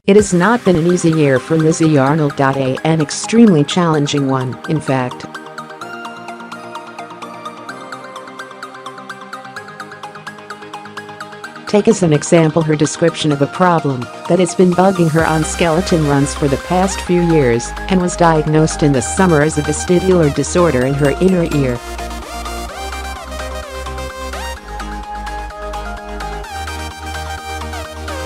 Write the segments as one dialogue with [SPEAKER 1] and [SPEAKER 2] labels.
[SPEAKER 1] It has not been an easy year for Lizzy Yarnold.An, an extremely challenging one, in fact. Take as an example her description of a problem that has been bugging her on skeleton runs for the past few years and was diagnosed in the summer as a vestibular disorder in her inner ear.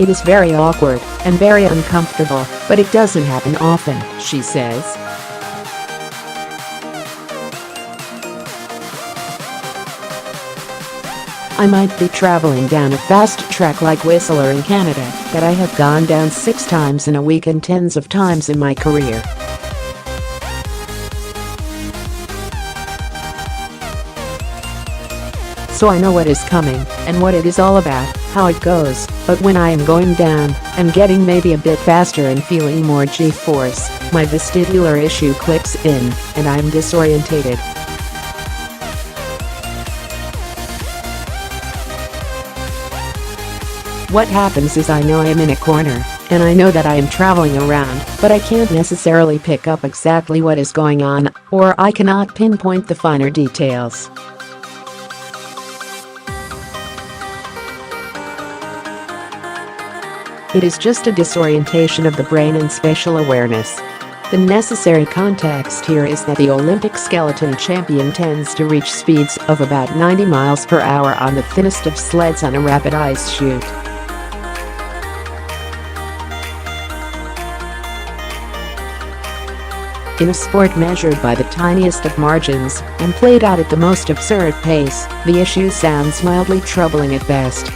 [SPEAKER 1] It is very awkward and very uncomfortable, but it doesn't happen often, she says. I might be traveling down a fast track like Whistler in Canada that I have gone down 6 times in a week and tens of times in my career. So I know what is coming and what it is all about, how it goes, but when I am going down and getting maybe a bit faster and feeling more G-force, my vestibular issue clicks in and I'm disorientated. What happens is I know I am in a corner, and I know that I am traveling around, but I can't necessarily pick up exactly what is going on, or I cannot pinpoint the finer details. It is just a disorientation of the brain and spatial awareness. The necessary context here is that the Olympic skeleton champion tends to reach speeds of about 90 miles per hour on the thinnest of sleds on a rapid ice chute. In a sport measured by the tiniest of margins and played out at the most absurd pace, the issue sounds mildly troubling at best.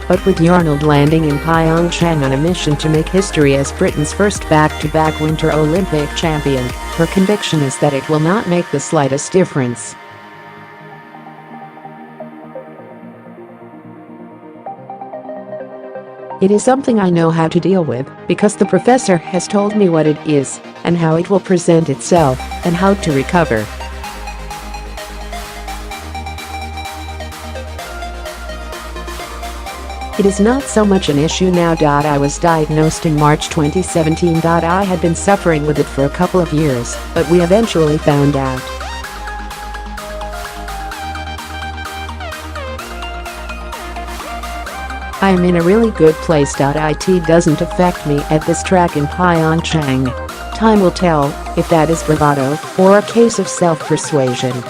[SPEAKER 1] But with Yarnold landing in Pyeongchang on a mission to make history as Britain's first back-to-back Winter Olympic champion, her conviction is that it will not make the slightest difference. It is something I know how to deal with because the professor has told me what it is and how it will present itself and how to recover. It is not so much an issue now. I was diagnosed in March 2017. I had been suffering with it for a couple of years, but we eventually found out. I am in a really good place. It doesn't affect me at this track in Pyeongchang. Time will tell if that is bravado or a case of self-persuasion.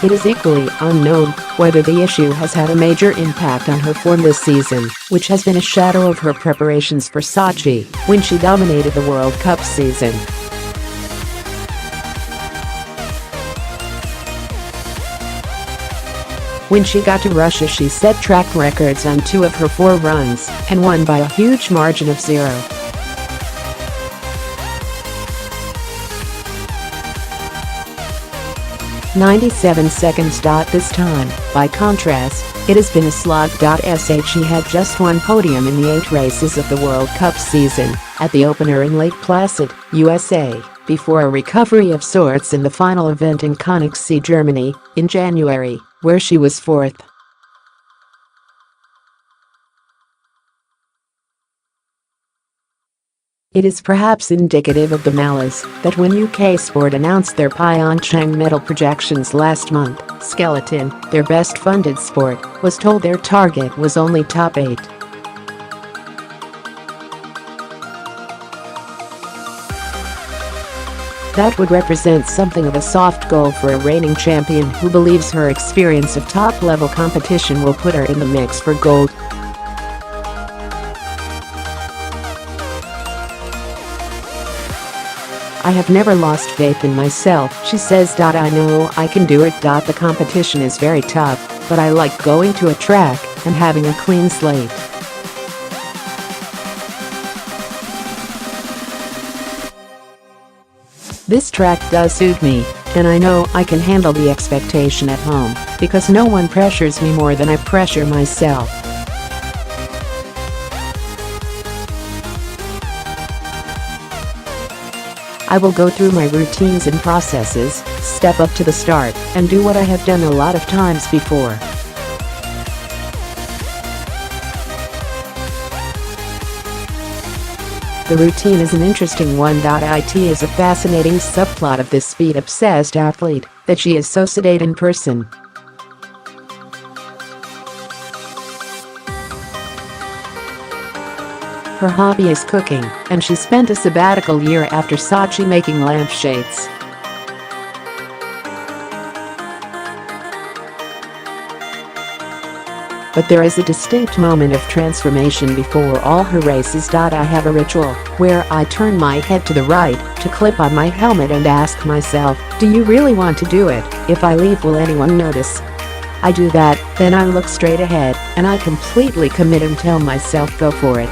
[SPEAKER 1] It is equally unknown whether the issue has had a major impact on her form this season, which has been a shadow of her preparations for Sochi, when she dominated the World Cup season. When she got to Russia, she set track records on 2 of her 4 runs and won by a huge margin of 0. .97 seconds. This time, by contrast, it has been a slog.She. She had just one podium in the 8 races of the World Cup season, at the opener in Lake Placid, USA, before a recovery of sorts in the final event in Konigssee, Germany, in January, where she was 4th. It is perhaps indicative of the malaise that when UK Sport announced their Pyeongchang medal projections last month, skeleton, their best-funded sport, was told their target was only top 8. That would represent something of a soft goal for a reigning champion who believes her experience of top-level competition will put her in the mix for gold. I have never lost faith in myself, she says. I know I can do it. The competition is very tough, but I like going to a track and having a clean slate. This track does suit me, and I know I can handle the expectation at home, because no one pressures me more than I pressure myself. I will go through my routines and processes, step up to the start, and do what I have done a lot of times before. The routine is an interesting one. It is a fascinating subplot of this speed-obsessed athlete, that she is so sedate in person. Her hobby is cooking, and she spent a sabbatical year after Sochi making lampshades. But there is a distinct moment of transformation before all her races. I have a ritual where I turn my head to the right to clip on my helmet and ask myself, do you really want to do it? If I leave, will anyone notice? I do that, then I look straight ahead, and I completely commit and tell myself, go for it.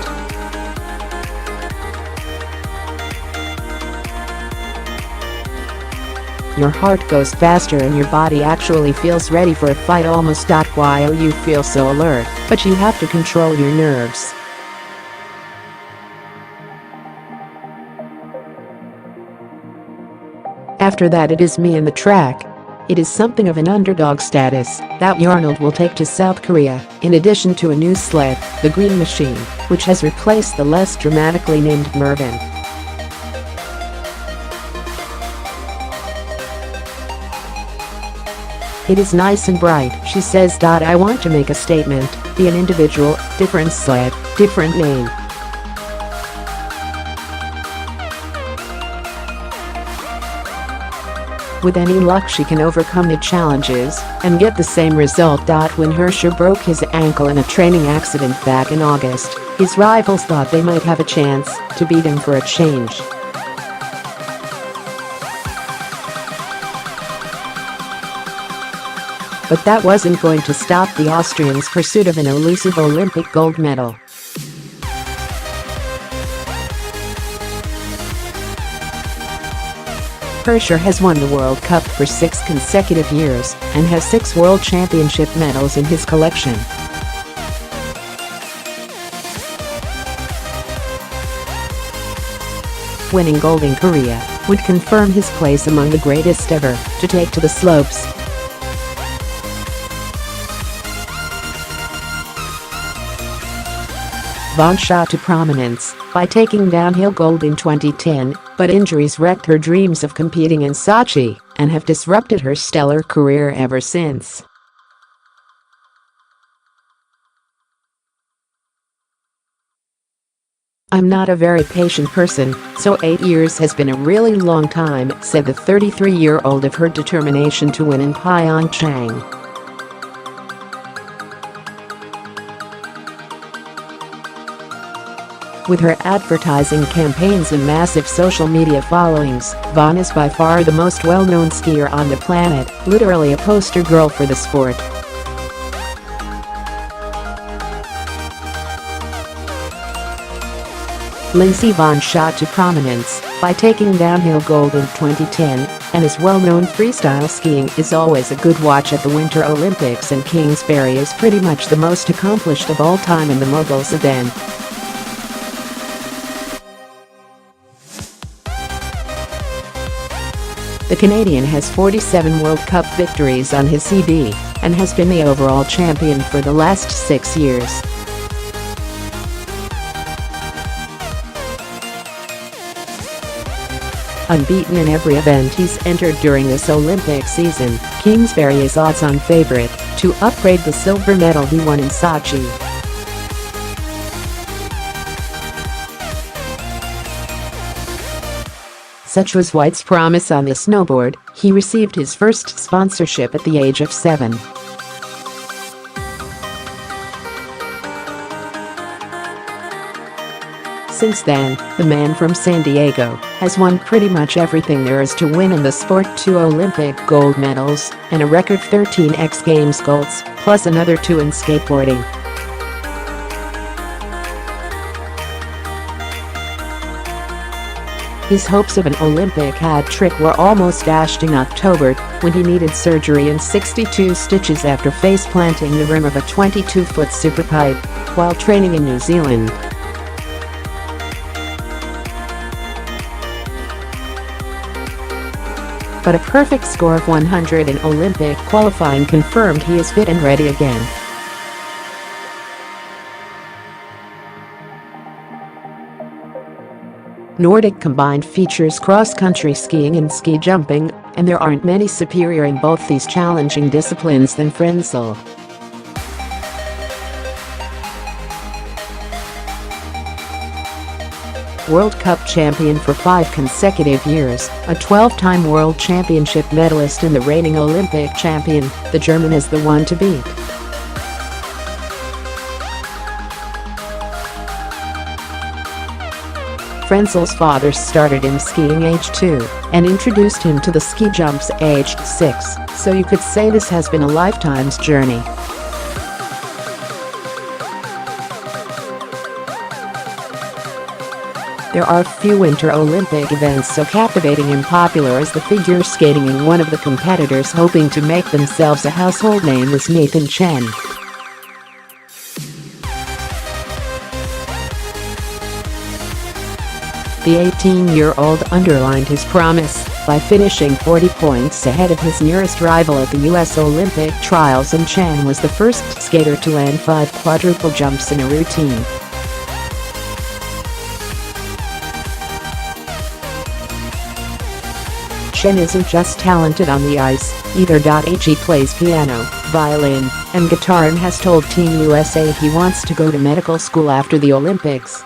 [SPEAKER 1] Your heart goes faster and your body actually feels ready for a fight almost. While you feel so alert, but you have to control your nerves. After that, it is me and the track. It is something of an underdog status that Yarnold will take to South Korea, in addition to a new sled, the Green Machine, which has replaced the less dramatically named Mervin. It is nice and bright, she says. I want to make a statement, be an individual, different sled, different name. With any luck, she can overcome the challenges and get the same result. When Hirscher broke his ankle in a training accident back in August, his rivals thought they might have a chance to beat him for a change. But that wasn't going to stop the Austrians' pursuit of an elusive Olympic gold medal. Hirscher has won the World Cup for 6 consecutive years and has 6 World Championship medals in his collection. Winning gold in Korea would confirm his place among the greatest ever to take to the slopes. Von shot to prominence by taking downhill gold in 2010, but injuries wrecked her dreams of competing in Sochi and have disrupted her stellar career ever since. I'm not a very patient person, so 8 years has been a really long time, said the 33-year-old of her determination to win in Pyeongchang. With her advertising campaigns and massive social media followings, Von is by far the most well-known skier on the planet, literally a poster girl for the sport. Lizzy Von shot to prominence by taking downhill gold in 2010, and his well-known freestyle skiing is always a good watch at the Winter Olympics, and Kingsbury is pretty much the most accomplished of all time in the moguls event. The Canadian has 47 World Cup victories on his CV and has been the overall champion for the last 6 years. Unbeaten in every event he's entered during this Olympic season, Kingsbury is odds-on favorite to upgrade the silver medal he won in Sochi. Such was White's promise on the snowboard. He received his first sponsorship at the age of 7. Since then, the man from San Diego has won pretty much everything there is to win in the sport: 2 Olympic gold medals and a record 13 X Games golds, plus another 2 in skateboarding. His hopes of an Olympic hat trick were almost dashed in October when he needed surgery and 62 stitches after face-planting the rim of a 22-foot superpipe while training in New Zealand. but a perfect score of 100 in Olympic qualifying confirmed he is fit and ready again. Nordic combined features cross-country skiing and ski jumping, and there aren't many superior in both these challenging disciplines than Frenzel. World Cup champion for 5 consecutive years, a 12-time World Championship medalist and the reigning Olympic champion, the German is the one to beat. Frenzel's father started him skiing age 2 and introduced him to the ski jumps aged 6, so you could say this has been a lifetime's journey. There are few Winter Olympic events so captivating and popular as the figure skating, and one of the competitors hoping to make themselves a household name is Nathan Chen. The 18-year-old underlined his promise by finishing 40 points ahead of his nearest rival at the U.S. Olympic trials, and Chen was the first skater to land 5 quadruple jumps in a routine. Chen isn't just talented on the ice, either. He plays piano, violin, and guitar and has told Team USA he wants to go to medical school after the Olympics.